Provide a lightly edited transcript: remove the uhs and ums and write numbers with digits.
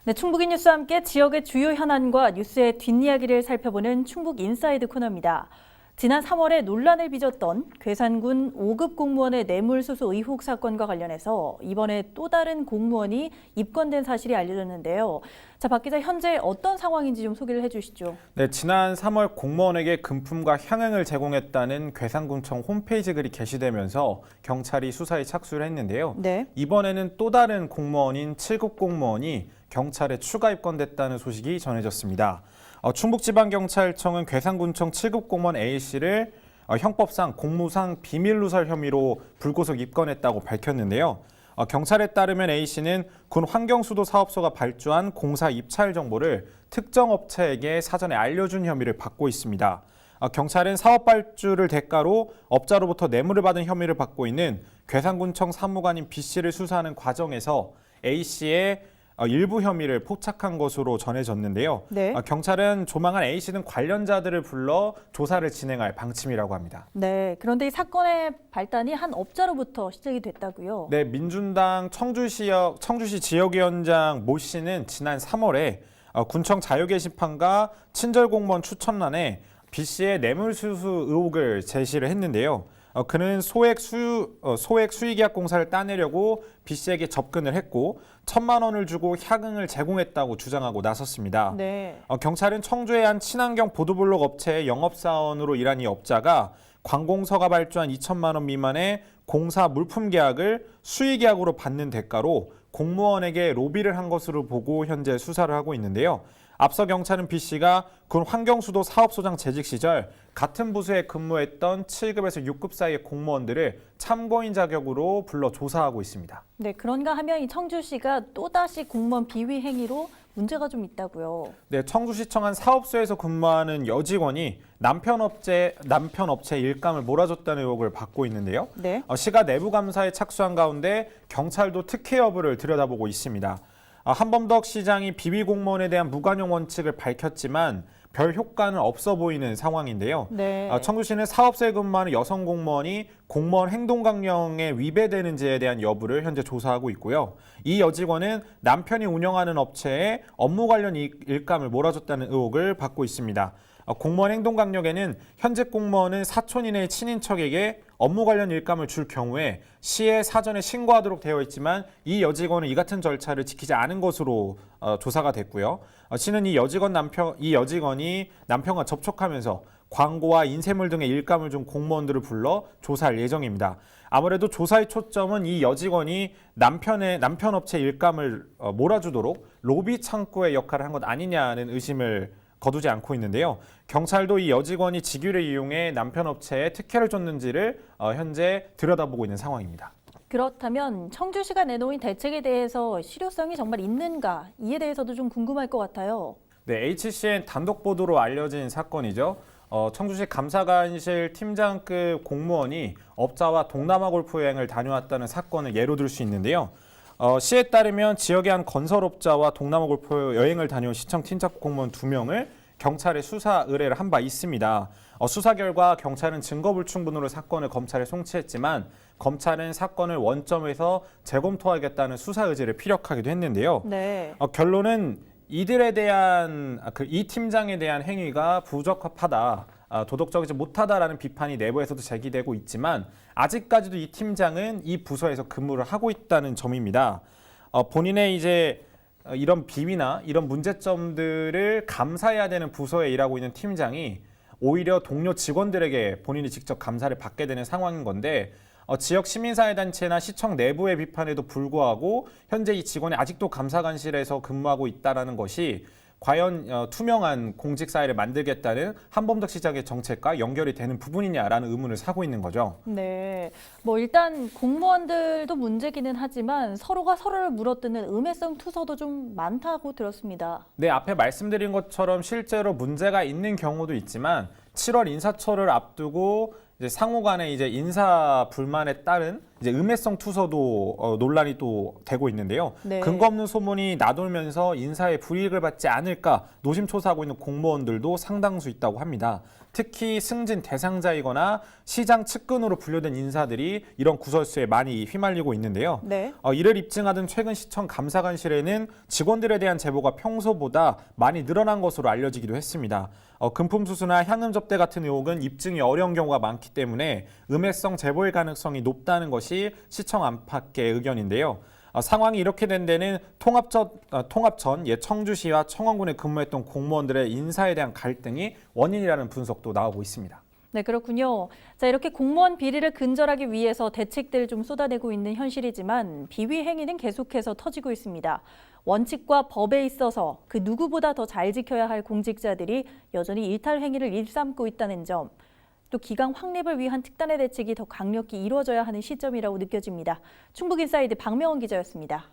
네, 충북인 뉴스와 함께 지역의 주요 현안과 뉴스의 뒷이야기를 살펴보는 충북 인사이드 코너입니다. 지난 3월에 논란을 빚었던 괴산군 5급 공무원의 뇌물수수 의혹 사건과 관련해서 이번에 또 다른 공무원이 입건된 사실이 알려졌는데요. 자, 박 기자, 현재 어떤 상황인지 좀 소개를 해주시죠. 네, 지난 3월 공무원에게 금품과 향응을 제공했다는 괴산군청 홈페이지 글이 게시되면서 경찰이 수사에 착수를 했는데요. 네. 이번에는 또 다른 공무원인 7급 공무원이 경찰에 추가 입건됐다는 소식이 전해졌습니다. 충북지방경찰청은 괴산군청 7급 공무원 A씨를 형법상 공무상 비밀누설 혐의로 불구속 입건했다고 밝혔는데요. 경찰에 따르면 A씨는 군 환경수도 사업소가 발주한 공사 입찰 정보를 특정 업체에게 사전에 알려준 혐의를 받고 있습니다. 경찰은 사업 발주를 대가로 업자로부터 뇌물을 받은 혐의를 받고 있는 괴산군청 사무관인 B씨를 수사하는 과정에서 A씨의 일부 혐의를 포착한 것으로 전해졌는데요. 네. 경찰은 조만간 A씨는 관련자들을 불러 조사를 진행할 방침이라고 합니다. 네, 그런데 이 사건의 발단이 한 업자로부터 시작이 됐다고요? 네, 민준당 청주시 지역위원장 모 씨는 지난 3월에 군청 자유 게시판과 친절 공무원 추천란에 B 씨의 뇌물수수 의혹을 제시를 했는데요. 그는 소액 수의계약 공사를 따내려고 B 씨에게 접근을 했고 1,000만 원을 주고 향응을 제공했다고 주장하고 나섰습니다. 네. 경찰은 청주의 한 친환경 보도블록 업체의 영업사원으로 일한 이 업자가 관공서가 발주한 2,000만 원 미만의 공사 물품 계약을 수의계약으로 받는 대가로 공무원에게 로비를 한 것으로 보고 현재 수사를 하고 있는데요. 앞서 경찰은 B 씨가 군 환경수도 사업소장 재직 시절 같은 부서에 근무했던 7급에서 6급 사이의 공무원들을 참고인 자격으로 불러 조사하고 있습니다. 네, 그런가 하면 이 청주시가 또다시 공무원 비위 행위로 문제가 좀 있다고요. 네, 청주시청 한 사업소에서 근무하는 여직원이 남편 업체 일감을 몰아줬다는 의혹을 받고 있는데요. 네. 시가 내부 감사에 착수한 가운데 경찰도 특혜 여부를 들여다보고 있습니다. 한범덕 시장이 비위 공무원에 대한 무관용 원칙을 밝혔지만 별 효과는 없어 보이는 상황인데요. 네. 청주시는 사업소에 근무하는 여성 공무원이 공무원 행동 강령에 위배되는지에 대한 여부를 현재 조사하고 있고요. 이 여직원은 남편이 운영하는 업체에 업무 관련 일감을 몰아줬다는 의혹을 받고 있습니다. 공무원 행동 강령에는 현직 공무원은 사촌 이내의 친인척에게 업무 관련 일감을 줄 경우에 시에 사전에 신고하도록 되어 있지만 이 여직원은 이 같은 절차를 지키지 않은 것으로 조사가 됐고요. 시는 이 여직원이 남편과 접촉하면서 광고와 인쇄물 등의 일감을 준 공무원들을 불러 조사할 예정입니다. 아무래도 조사의 초점은 이 여직원이 남편 업체 일감을 몰아주도록 로비 창구의 역할을 한 것 아니냐는 의심을 거두지 않고 있는데요. 경찰도 이 여직원이 직위를 이용해 남편 업체에 특혜를 줬는지를 현재 들여다보고 있는 상황입니다. 그렇다면 청주시가 내놓은 대책에 대해서 실효성이 정말 있는가? 이에 대해서도 좀 궁금할 것 같아요. 네, HCN 단독 보도로 알려진 사건이죠. 청주시 감사관실 팀장급 공무원이 업자와 동남아 골프 여행을 다녀왔다는 사건을 예로 들 수 있는데요. 시에 따르면 지역의 한 건설업자와 동남아 골프 여행을 다녀온 시청 팀장 공무원 2명을 경찰에 수사 의뢰를 한 바 있습니다. 수사 결과 경찰은 증거불충분으로 사건을 검찰에 송치했지만 검찰은 사건을 원점에서 재검토하겠다는 수사 의지를 피력하기도 했는데요. 네. 결론은 이들에 대한 이 팀장에 대한 행위가 부적합하다, 도덕적이지 못하다라는 비판이 내부에서도 제기되고 있지만 아직까지도 이 팀장은 이 부서에서 근무를 하고 있다는 점입니다. 본인의 이제 이런 비위나 이런 문제점들을 감사해야 되는 부서에 일하고 있는 팀장이 오히려 동료 직원들에게 본인이 직접 감사를 받게 되는 상황인 건데 지역 시민사회단체나 시청 내부의 비판에도 불구하고 현재 이 직원이 아직도 감사관실에서 근무하고 있다는 것이 과연 투명한 공직사회를 만들겠다는 한범덕 시장의 정책과 연결이 되는 부분이냐라는 의문을 사고 있는 거죠. 네, 일단 공무원들도 문제기는 하지만 서로가 서로를 물어뜯는 음해성 투서도 좀 많다고 들었습니다. 네, 앞에 말씀드린 것처럼 실제로 문제가 있는 경우도 있지만 7월 인사철을 앞두고 이제 상호 간의 이제 인사 불만에 따른 이제 음해성 투서도 논란이 또 되고 있는데요. 네. 근거 없는 소문이 나돌면서 인사에 불이익을 받지 않을까 노심초사하고 있는 공무원들도 상당수 있다고 합니다. 특히 승진 대상자이거나 시장 측근으로 분류된 인사들이 이런 구설수에 많이 휘말리고 있는데요. 네. 이를 입증하던 최근 시청 감사관실에는 직원들에 대한 제보가 평소보다 많이 늘어난 것으로 알려지기도 했습니다. 금품 수수나 향음 접대 같은 의혹은 입증이 어려운 경우가 많기 때문에 음해성 제보일 가능성이 높다는 것이 시청 안팎의 의견인데요. 상황이 이렇게 된 데는 통합 전 청주시와 청원군에 근무했던 공무원들의 인사에 대한 갈등이 원인이라는 분석도 나오고 있습니다. 네, 그렇군요. 자, 이렇게 공무원 비리를 근절하기 위해서 대책들을 좀 쏟아내고 있는 현실이지만 비위 행위는 계속해서 터지고 있습니다. 원칙과 법에 있어서 그 누구보다 더 잘 지켜야 할 공직자들이 여전히 일탈 행위를 일삼고 있다는 점, 또 기강 확립을 위한 특단의 대책이 더 강력히 이루어져야 하는 시점이라고 느껴집니다. 충북인사이드 박명원 기자였습니다.